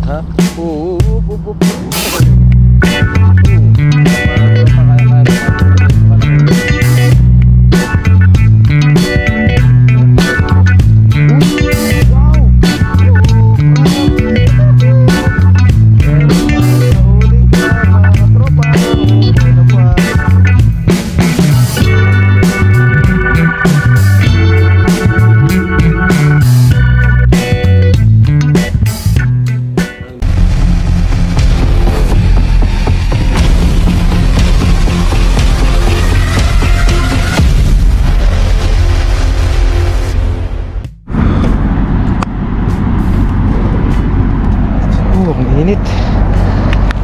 Ha? Oo. Init.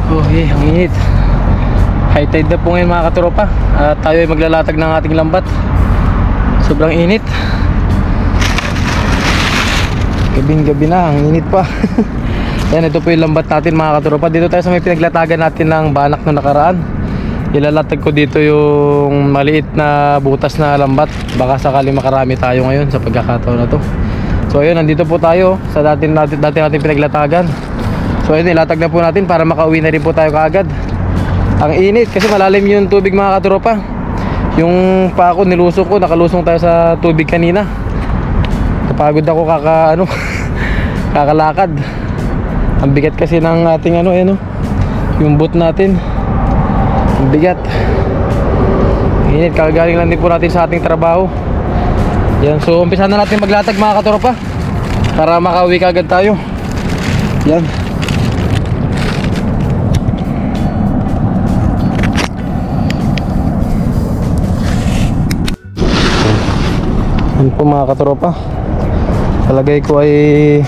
Okay, ang init. High tide na po ngayon mga katropa. At tayo ay maglalatag ng ating lambat. Sobrang init. Gabing gabi na, ang init pa. Yan, ito po yung lambat natin mga katropa. Dito tayo sa may pinaglatagan natin ng banak na nakaraan. Ilalatag ko dito yung maliit na butas na lambat. Baka sakali makarami tayo ngayon sa pagkakataon na to. So ayun, nandito po tayo sa dati natin pinaglatagan. So ayun, ilatag na po natin para makauwi na rin po tayo kaagad. Ang init kasi malalim yung tubig mga katropa. Yung pa ako nilusong ko, nakalusong tayo sa tubig kanina. Kapagod ako kakalakad. Ang bigat kasi ng ating yung boot natin. Ang bigat. Init, kagagaling lang din po natin sa ating trabaho. Yan, so umpisa na natin maglatag mga katropa para makauwi kaagad tayo. Yan. Yan po mga katropa. Palagay ko ay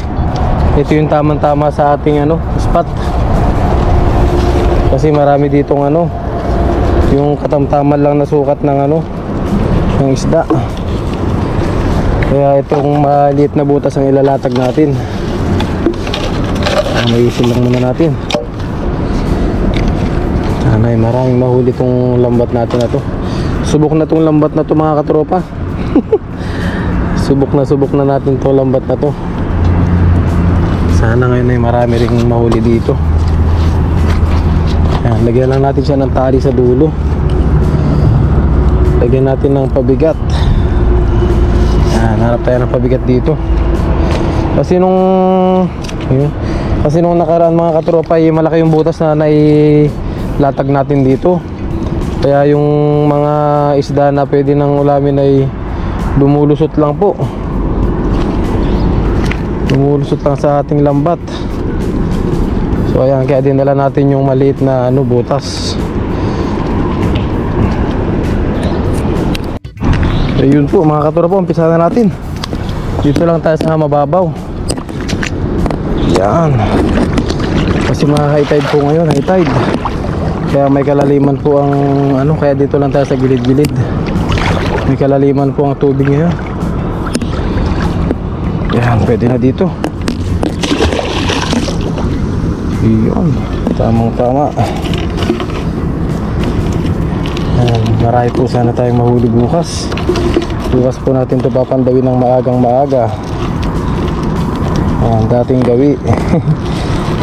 ito yung tamang-tama sa ating spot. Kasi marami ditong yung katamtaman lang na sukat ng ng isda. Kaya itong maliit na butas ang ilalatag natin. Maisin lang muna natin. Sana ay maraming mahuli itong lambat natin na to. Subok na itong lambat na to mga katropa. Subok na natin to lambat na to. Sana ngayon ay marami ring mahuli dito. Ayan, lagyan lang natin siya ng tali sa dulo. Lagyan natin ng pabigat. Ayan, hanap tayo ng pabigat dito. Kasi nung nakaraan mga katropa ay malaki yung butas na nailatag natin dito. Kaya yung mga isda na pwede nang ulamin ay lumulusot lang po. Lumulusot lang sa ating lambat. So ayan, kaya dinala natin yung maliit na butas. Ayun po mga katropa, umpisa na natin. Dito lang tayo sa mababaw. Yan. Kasi mga high tide po ngayon, high tide. Kaya may kalaliman po ang kaya dito lang tayo sa gilid-gilid. May kalaliman po ang tubig ngayon. Yan, pwede na dito. Yun, tamang-tama. Yan, marami po sana tayong mahuli bukas. Bukas po natin ito papandawin ng maagang maaga. Yan, dating gawi.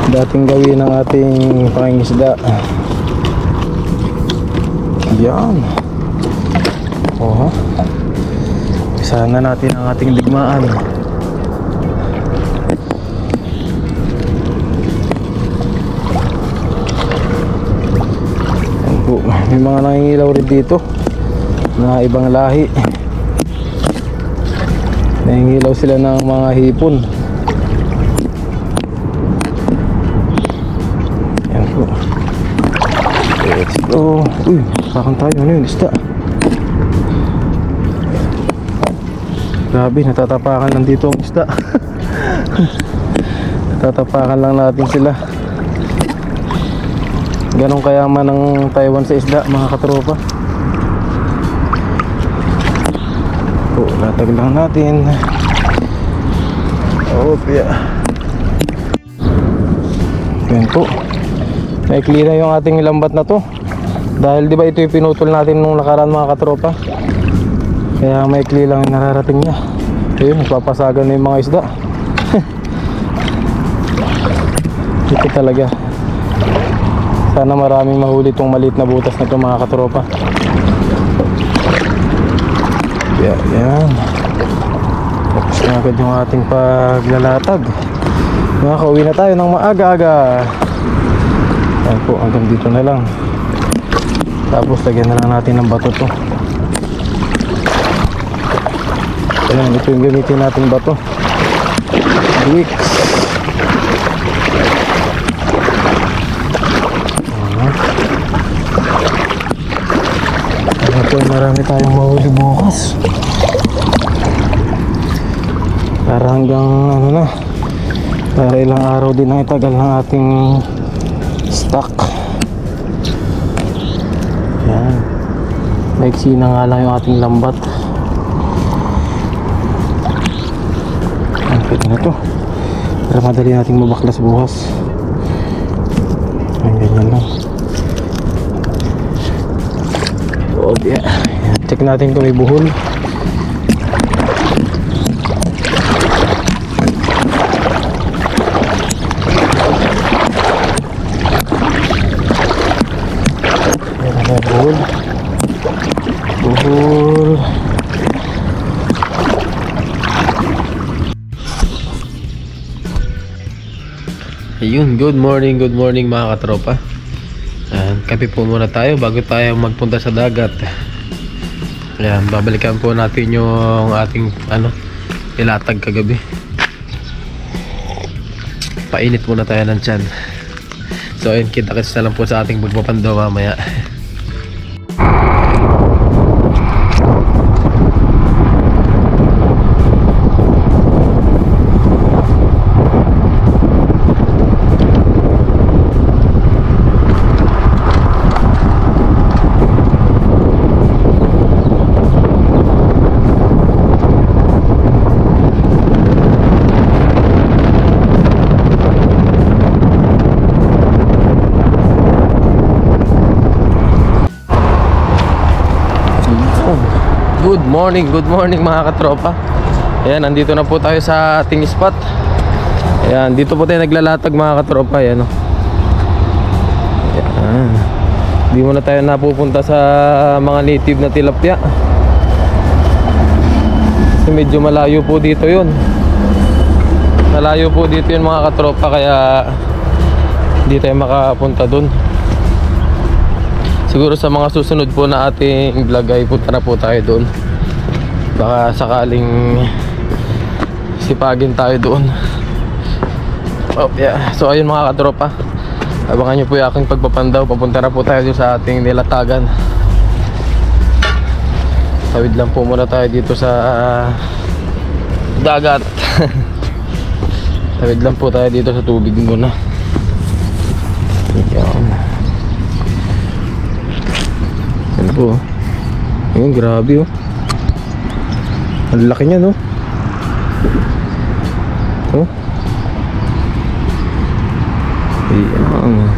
Dating gawi ng ating pangingisda. Yan. Oh, sana natin ang ating digmaan. May mga nangingilaw rin dito na ibang lahi. Nangingilaw sila ng mga hipon. Yan po. Let's go. Uy, pakan tayo. Ano yun? Isda. Grabe, natatapakan lang dito ang isda. Natatapakan lang natin sila. Ganong kayaman ng Taiwan sa isda mga katropa. Po, latag lang natin. Okay. Yan po. Naikli na yung ating lambat na to. Dahil di ba ito yung pinutol natin nung nakaraan mga katropa. Kaya maikli lang yung nararating niya. Ayun, nagpapasagan na yung mga isda. Ito talaga. Sana maraming mahuli itong maliit na butas na ito mga katropa. Yan. Tapos na agad yung ating paglalatag. Makakauwi na tayo ng maaga-aga. Ayan po, hanggang dito na lang. Tapos lagyan na lang natin ng bato to. Ayan, ito yung gamitin natin bato. Wicks. Ayan po, marami tayong mahuli bukas. Para hanggang ano na, para ilang araw din ang itagal ng ating stock. Yan, maiksi na nga lang yung ating lambat. Ang pwede na to para madali nating mabaklas bukas. Ang ganyan lang. So yeah, check natin kung may buhol. Buhol. Ayun, good morning mga katropa. Kape po muna tayo bago tayo magpunta sa dagat. Ayan, babalikan po natin yung ating ilatag kagabi. Painit muna tayo ng tiyan. So ayun, kita-kits na lang po sa ating pagpapandaw mamaya. Good morning mga katropa. Ayan, andito na po tayo sa ating spot. Ayan, dito po tayo naglalatag mga katropa. Ayan, ayan. Hindi muna tayo napupunta sa mga native na tilapia kasi medyo malayo po dito yun. Malayo po dito yun mga katropa, kaya hindi tayo makapunta dun. Siguro sa mga susunod po na ating vlog ay punta na po tayo doon. Baka sakaling sipagin tayo doon. Oh yeah. So ayun mga katropa, abangan nyo po yung aking pagpapandaw. Papunta na po tayo sa ating nilatagan. Tawid lang po muna tayo dito sa dagat. Tawid lang po tayo dito sa tubig muna. Yan. Yan po. Ayun, grabe oh. Ang laki niya, no? Oh. Ayan.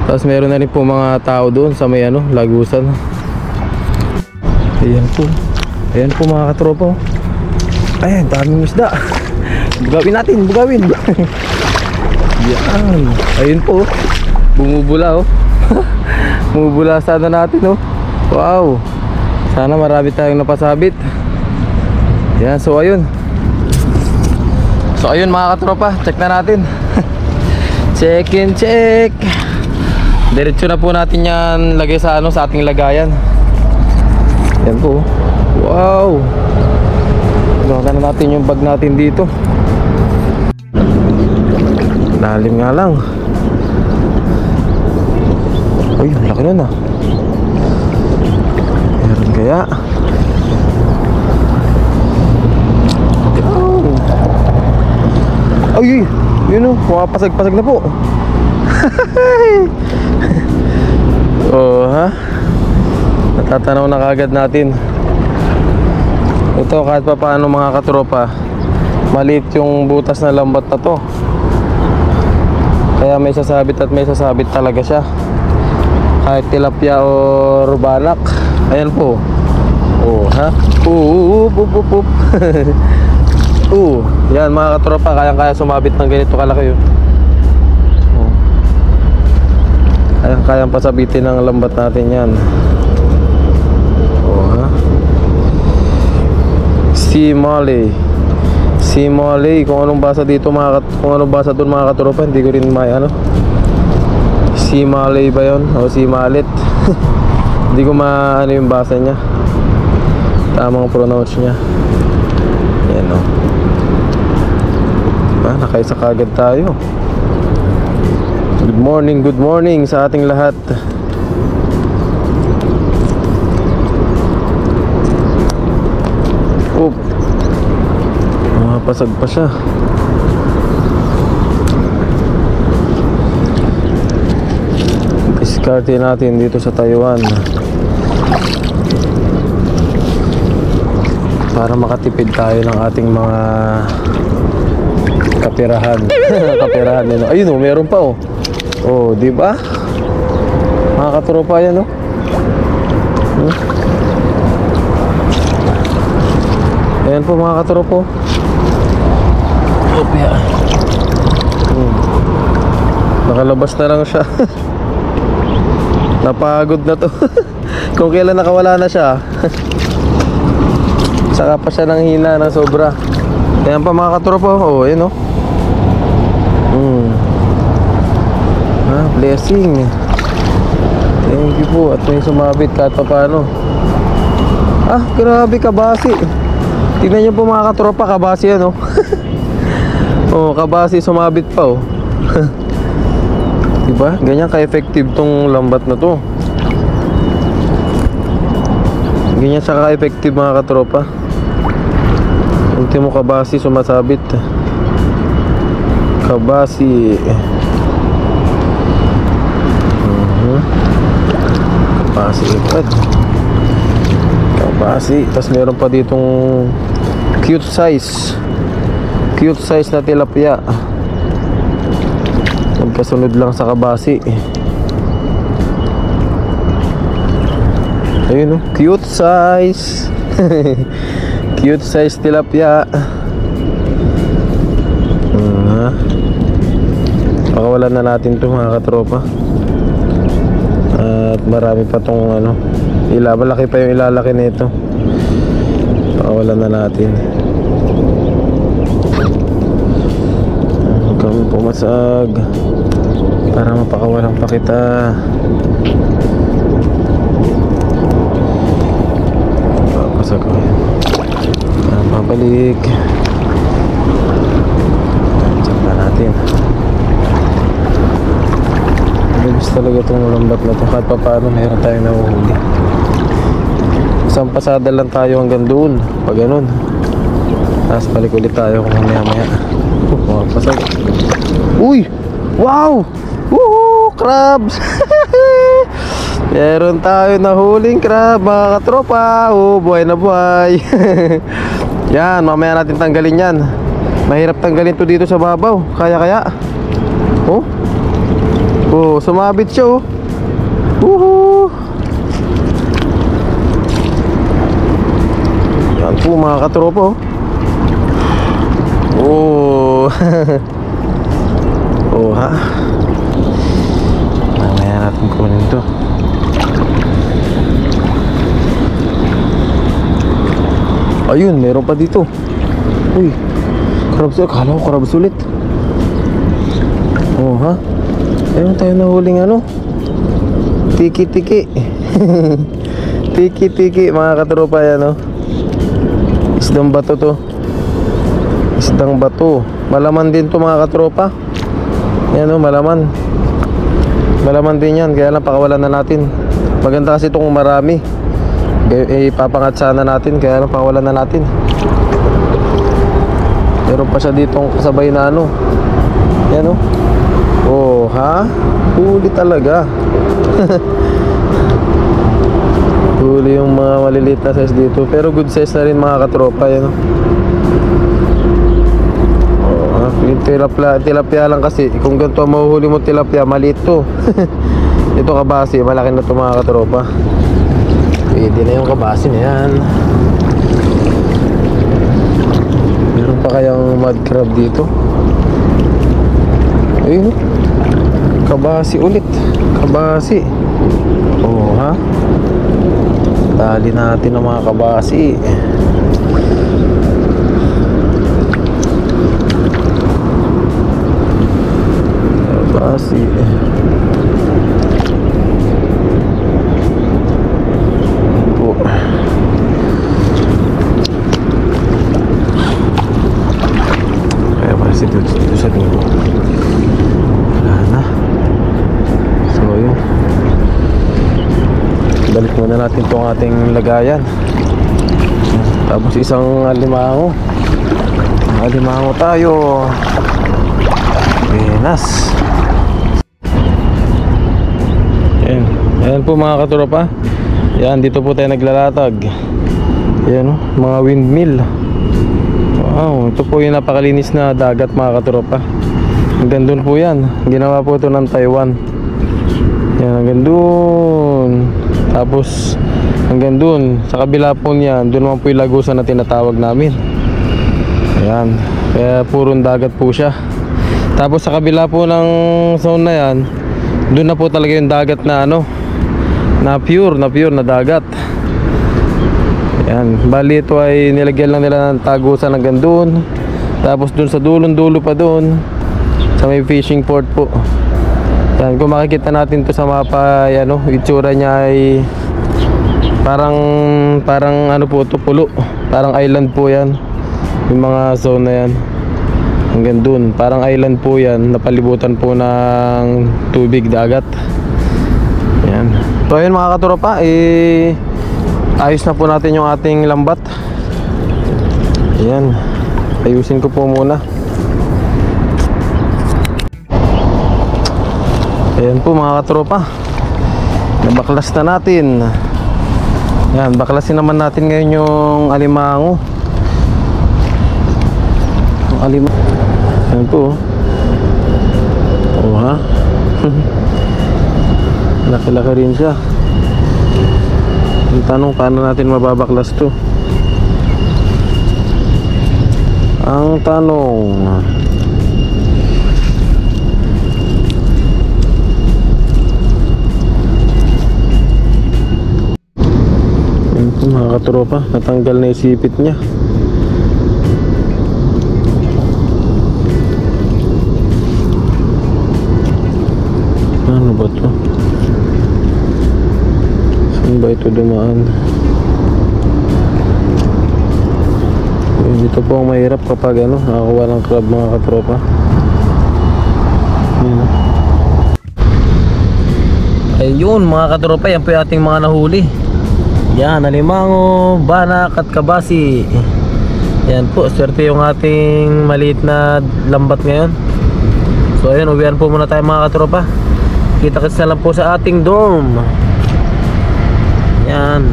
Tapos meron na rin po mga tao doon sa may lagusan. Ayan po. Ayan po mga katropa. Ayan, daming isda. Bugawin natin, bugawin. Ayan. Ayun po. Bumubula oh. Bumubula sana natin oh. Wow. Sana marami tayong napasabit. Yan, so ayun mga katropa, check na natin. Check and check. Diretso na po natin yan lagay sa sa ating lagayan. Yan po. Wow. Lagyan na natin yung bag natin dito. Lalim nga lang. Uy, laki nun ah. Meron kaya. Ay, yun o, pumapasag-pasag na po. Oh, ha? Natatanaw na kagad natin. Ito, kahit pa paano mga katropa, maliit yung butas na lambat na to. Kaya may sasabit at may sasabit talaga siya. Kahit tilapia or banak. Ayan po. Oh, ha? Yan mga katropa, kaya sumabit ng ganito kalaki yun. kayang pasabitin ng lambat natin yan. Oh, ha? Simale, kung anong basa dito kung anong basa doon mga katropa, hindi ko rin may ano. Simale ba yun? O Simalit. Hindi ko maano yung basa niya, tamang pronounce niya. Yan o. Nakaisa kagad tayo. Good morning sa ating lahat. Oop, mapasag pa siya. Diskarte natin dito sa Taiwan para makatipid tayo ng ating mga kapirahan. Kapirahan din. Ayun oh, meron pa oh. Oh, di ba? Mga katropa yan oh. Ayan po mga katropa. Opya. Nakalabas na lang siya. Napagod na to. Kung kailan nakawala na siya. Saka pa siya nang hina ng sobra. Ayan pa mga katropa. Oh, ayan oh. Blessing. Thank you po. At may sumabit kahit pa paano. Grabe kabasi. Tignan nyo po mga katropa, kabasi yan oh. Oh, kabasi sumabit pa oh. Diba? Ganyan ka-effective tong lambat na to. Ganyan siya ka-effective mga katropa. Ultimo kabasi sumasabit. Kabasi. Kabasi ipad. Kabasi. Tapos meron pa ditong cute size na tilapia. Magkasunod lang sa kabasi. Ayun oh, cute size. Cute size tilapia. Pakawalan na natin to mga katropa. At marami pa tong ano, malaki pa yung ilalaki nito. Pakawalan na natin. Huwag kami pumasag para mapakawalan pa kita. Papasag ko yan. Pabalik. Check na natin. Labis talaga itong lambat na ito. Kahit pa paano meron tayong nahuhuli. Isang pasada lang tayo hanggang doon. Pag ganun, tapos balik ulit tayo kung mamaya. Pasag. Uy! Wow! Woohoo! Crabs! Meron tayo nahuling crab mga katropa. Oh, buhay na buhay. Yan, mamaya natin tanggalin yan. Mahirap tanggalin to dito sa babaw. Kaya oh, oh, sumabit siya oh. Woohoo! Yan po mga katropa oh. Oh. Oh ha. Mamaya natin kunin to. Ayun, meron pa dito. Uy, crabs. Akala ko crabs ulit. Oh ha. Ayun tayo nahuling ano, tiki-tiki. Tiki-tiki mga katropa yan oh. Isdang bato to. Isdang bato. Malaman din to mga katropa. Yan oh, malaman. Malaman din yan. Kaya lang pakawalan na natin. Maganda kasi itong marami. Ipapangat sana natin. Kaya lang pakawalan na natin. Meron pa siya ditong kasabay na ano. Yan oh. Oh ha? Huli talaga. Huli yung mga maliliit na size dito. Pero good size na rin mga katropa. Yan oh. Yung tilapia lang kasi. Kung ganito mahuhuli mo tilapia, maliit to. Ito kabasi, malaki na to mga katropa. Pwede na yung kabasi na yan. Meron pa kayang mud crab dito. Ayun. Kabasi ulit. Kabasi. Oh ha. Tali natin ang mga kabasi. Kabasi. Po. Kaya pala dito sa dulo. Wala na. So yun, balik muna natin itong ating lagayan. Tapos isang alimango. Alimango tayo. Pinas. Ayan po mga katropa. Yan, dito po tayo naglalatag. Ayan o, mga windmill. Wow, ito po yung napakalinis na dagat mga katropa. Hanggang doon po yan. Ginawa po ito ng Taiwan. Yan, hanggang doon. Tapos hanggang doon, sa kabila po niyan, doon naman po yung lagusan na tinatawag namin. Ayan, kaya purong dagat po siya. Tapos sa kabila po ng zone na yan, doon na po talaga yung dagat na ano, na pure na dagat. Ayan, bali ito ay nilagyan lang nila ng tagusan hanggang doon. Tapos doon sa dulo pa doon, sa may fishing port po. Yan, kung makikita natin to sa mapa, ano, itsura niya ay parang ano po to, pulo. Parang island po yan. Yung mga zone na yan. Hanggang dun, parang island po yan, napalibutan po ng tubig, dagat. Yan. So ayun mga katropa, ayos na po natin yung ating lambat. Ayan, ayusin ko po muna. Ayan po mga katropa, nabaklas na natin. Ayan, baklasin naman natin ngayon yung alimango. Ayan po. Oh ha. Laki-laki rin siya. Yung tanong, paano natin mababaklas to? Ang tanong, ayan po mga katropa, natanggal na yung sipit niya. Ano ba to? Saan ba ito dumaan? Dito po ang mahirap kapag ano, nakakuha ng crab mga katropa. Ayun mga katropa, yan po yung ating mga nahuli. Yan, alimango, banak at kabasi. Yan po, swerte yung ating maliit na lambat ngayon. So ayun, uwian po muna tayo mga katropa. Kita-kits na lang po sa ating dorm. Yan.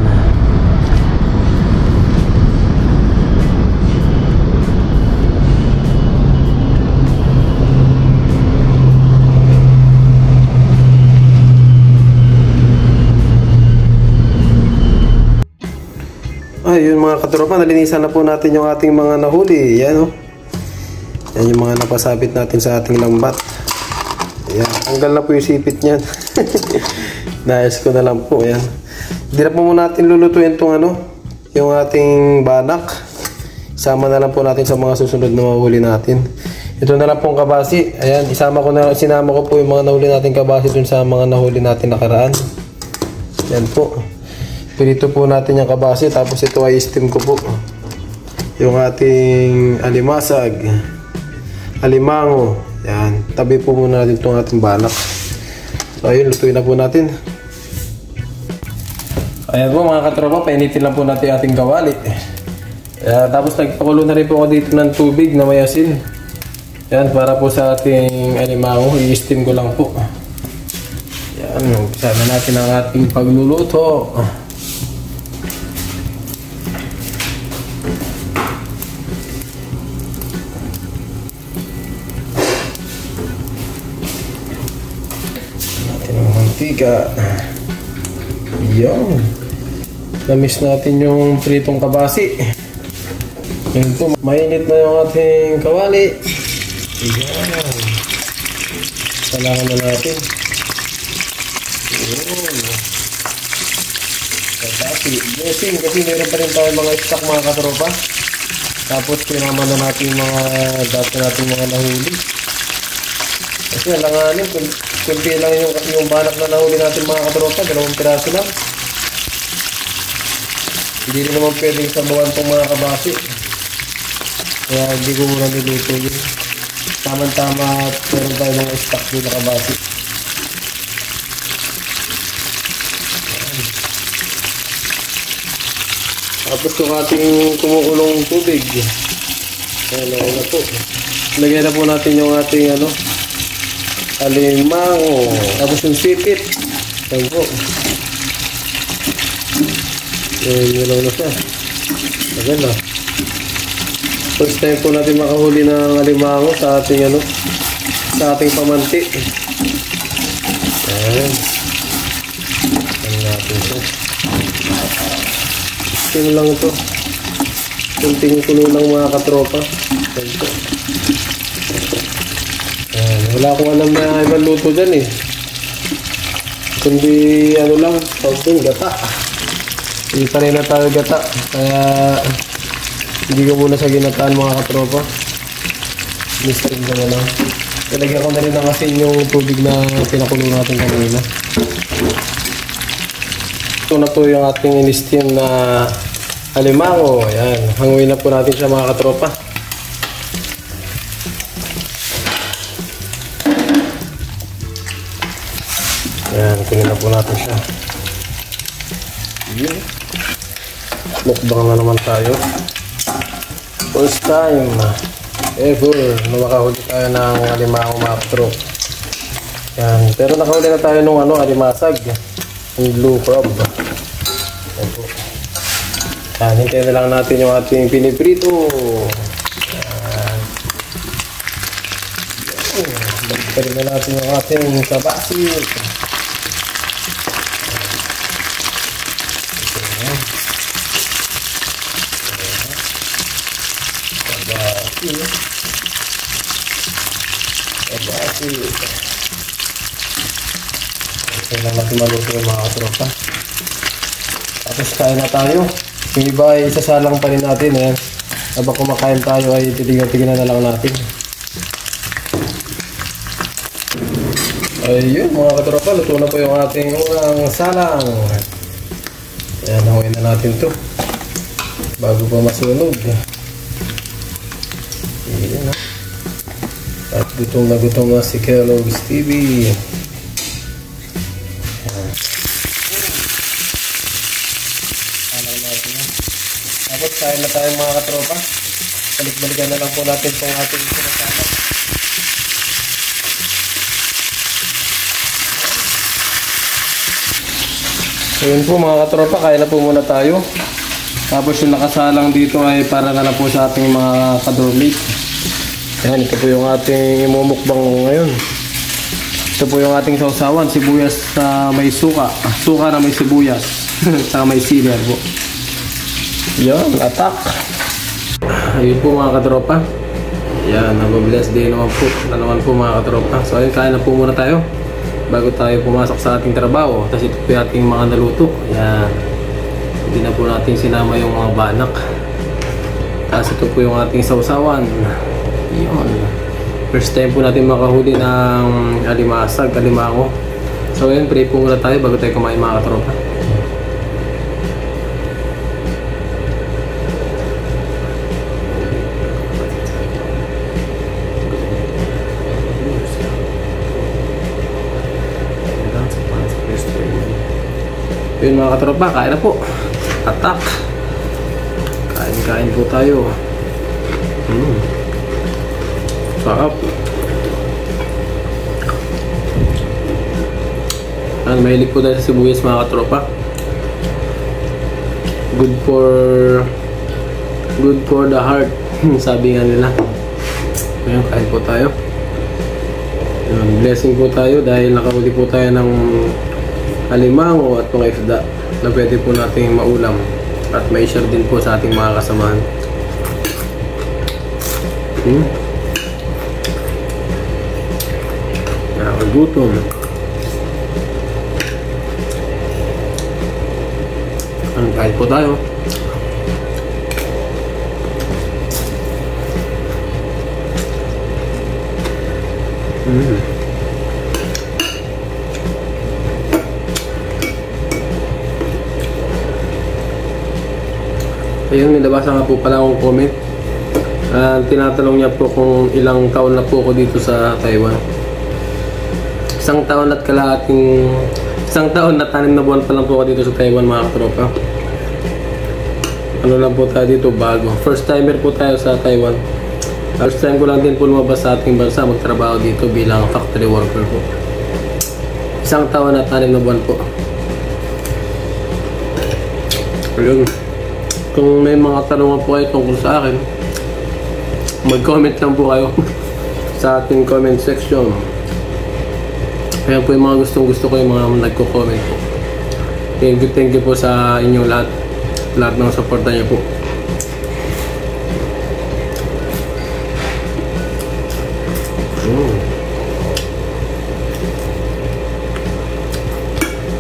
Ayun mga katropa, nalinisan na po natin yung ating mga nahuli. Yan o. Yan yung mga napasabit natin sa ating lambat. Ayan, tanggal na po yung sipit niyan. Naayos ko na lang po. Ayan. Hindi na po muna natin lulutuin itong ano, yung ating banak. Isama na lang po natin sa mga susunod na mahuli natin. Ito na lang pong kabasi. Ayan, sinama ko po yung mga nahuli natin kabasi dun sa mga nahuli natin nakaraan. Ayan po. Pinito po natin yung kabasi, tapos ito ay steam ko po. Yung ating alimasag, alimango. Yan, tabi po muna natin itong ating banak. So ayun, lutuin na po natin. Ayan po mga katropa, painitin lang po natin ating kawali. Tapos nagpakulo na rin po ako dito ng tubig na may asin. Yan, para po sa ating alimango, i-steam ko lang po. Yan, umpisa na natin ang ating pagluluto. Mantika. Yan. Namiss natin yung pritong kabasi. Yan po, mainit na yung ating kawali. Yan. kailangan na natin. Yun. Kasi blessing, kasi meron pa rin tayo mga stock mga katropa. Tapos pinama na natin yung mga dati natin mga nahuli. Kasi alanganin, kunti lang yung banak na nahuli natin mga katropa, 2 piraso lang. Hindi rin naman pwedeng sabawan itong mga kabasi. Kaya hindi ko muna niluto yun. Tama-tama at meron tayo ng stock din na kabasi. Tapos yung ating kumukulong tubig. Ayan na po. Lagyan na po natin yung ating alimango. Tapos yung sipit. Ayan po. Ayan lang na siya. Ayan na. First time po natin makahuli ng alimango sa ating sa ating pamanti. Ayan. Ayan natin ito. Sino lang ito? Kunting kulo lang mga katropa. Ayan. Wala akong alam na ibang luto dyan eh. Kundi lang, something gata. Hindi pa rin na tayo gata. Kaya hindi ko muna sa ginataan mga katropa. Mistake ko na lang. Ilagyan ko na rin ng asin yung tubig na pinakulo natin kanina. Ito na po yung ating in-steam na alimango. Ayan. Hanguin na po natin siya mga katropa. Ayan. Kunin na po natin siya. Mukbang na naman tayo. First time ever na makahuli tayo ng alimango mga katropa. Ayan. Pero nakahuli na tayo nung alimasag. Yung blue crab. Ayan po. Ayan, hintayin na lang natin yung ating piniprito. Ayan. Balik na natin yung ating kabasi. Kabasi. Hintayin lang natin maluto yung mga katropa. Tapos kain na tayo. Yung iba ay isasalang pa rin natin. Ayan. Habang kumakain tayo ay titignan na lang natin. Ayun mga katropa, luto na po yung ating unang salang. Ayan, hanguin na natin to bago pa masunog. Ayan na. At gutom na si Kellogg's TV. Tapos kain na tayo mga katropa. Balik-balikan na lang po natin itong ating sinasama. So yun po mga katropa, kain na po muna tayo. Tapos yung nakasalang dito ay para na lang po sa ating mga kadormate. Ayan, ito po yung ating imumukbang ngayon. Ito po yung ating sausawan, sibuyas na may suka. Suka na may sibuyas. Saka may sili po. Yan, atak. Ayun po mga katropa. Yan, nag-bless day naman po mga katropa. So ayun, kain na po muna tayo bago tayo pumasok sa ating trabaho. Tapos ito po yung ating mga naluto. Yan. Hindi na po natin sinama yung mga banak. Tapos ito po yung ating sausawan. Yun. First time po natin makahuli ng alimango. So ayun, pray po muna tayo bago tayo kumain mga katropa. Yun mga katropa, kain na po. Atak. Kain po tayo. Sarap. Mahilig po tayo sa sibuyas mga katropa. Good for the heart. Sabi nga nila. Ayun, kain po tayo. Blessing po tayo dahil nakahuli po tayo ng alimango at mga isda na pwede po natin maulam at may share din po sa ating mga kasamahan. gutom. Kahit po tayo. Ayun, may nabasa nga po pala akong comment. Tinatanong niya po kung ilang taon na po ako dito sa Taiwan. Isang taon at 6 na buwan pa lang po ako dito sa Taiwan, mga katropa. Ano lang po tayo dito, bago. First timer po tayo sa Taiwan. First time ko lang din po lumabas sa ating bansa, magtrabaho dito bilang factory worker po. 1 taon at 6 na buwan po. Ayun. Kung may mga tanungan po kayo tungkol sa akin, mag-comment lang po kayo sa ating comment section. Kaya po yung mga gustong-gusto ko yung mga nagko-comment po. Thank you po sa inyong lahat. Lahat ng suporta niyo po.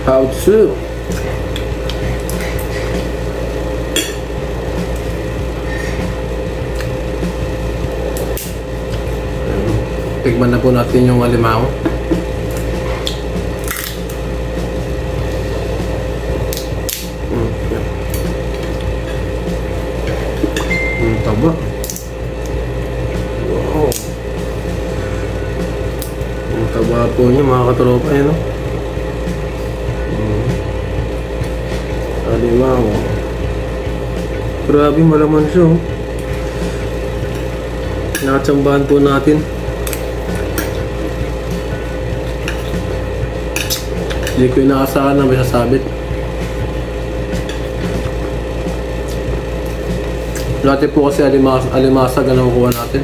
How to? Tikman na po natin yung alimango. Taba. Wow. Ang taba po niya, mga katropa, eh, no? Alimango. Grabe, malaman siya, oh. Nakatsambahan po natin. Hindi ko inaasahan na may sasabit. Dati po kasi alimasag ang nakukuha natin.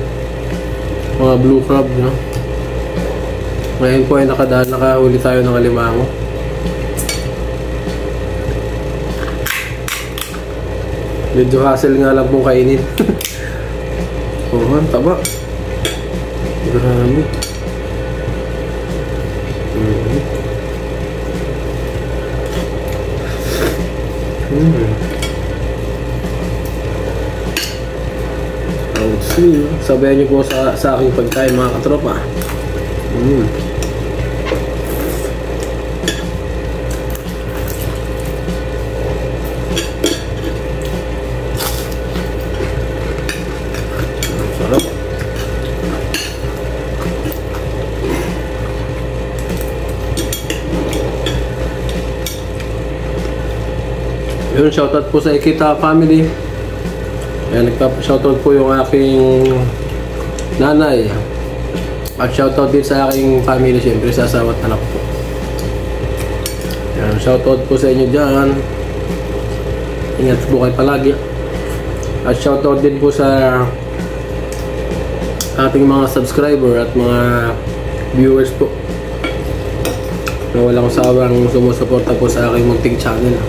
Mga blue crab, no? Ngayon po ay nakahuli tayo ng alimango. Medyo hassle nga lang pong kainin. Oh, ang taba. Grabe. Sabayan niyo po sa aking pagkain, mga katropa. Sarap. Yun, shoutout po sa Ikita family. Ayan, nagpa-shoutout po yung aking nanay. At shoutout din sa aking family, siyempre sa asawa at anak po. Ayan, shoutout po sa inyo dyan. Ingat po kayo palagi. At shoutout din po sa ating mga subscriber at mga viewers po na walang sawang sumusuporta po sa aking munting channel.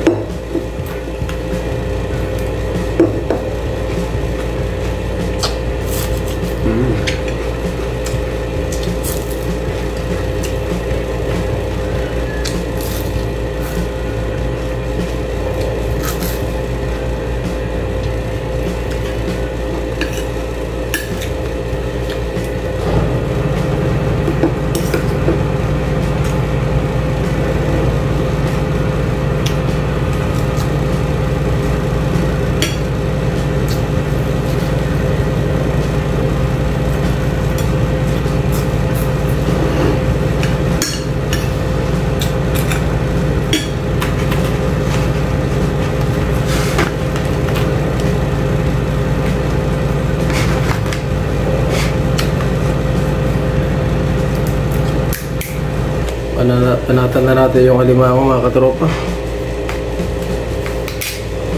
Panatan na natin yung alimango, mga katropa.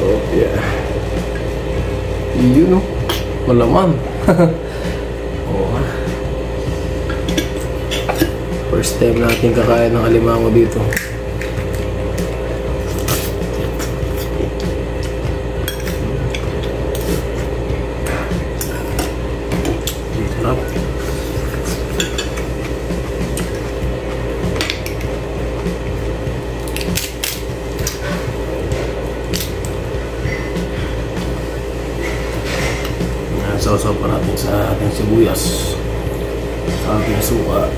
Oh yeah. Yun, no? Malaman. Oh. First time natin kakain ng alimango dito. Sarap. Isaw-saw pa natin sa ating sibuyas, sa ating suka.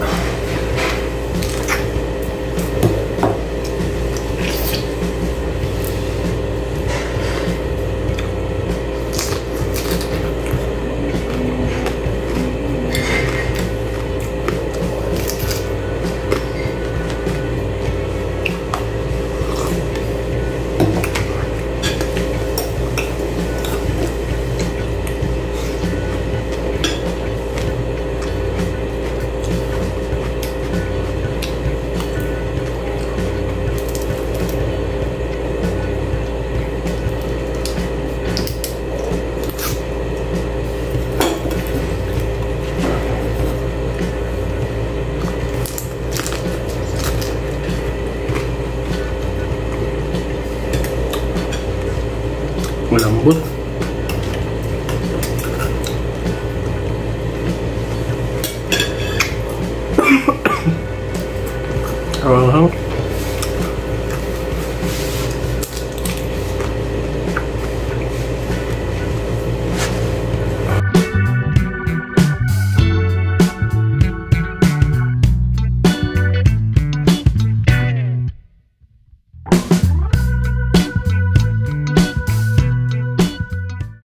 Malambot.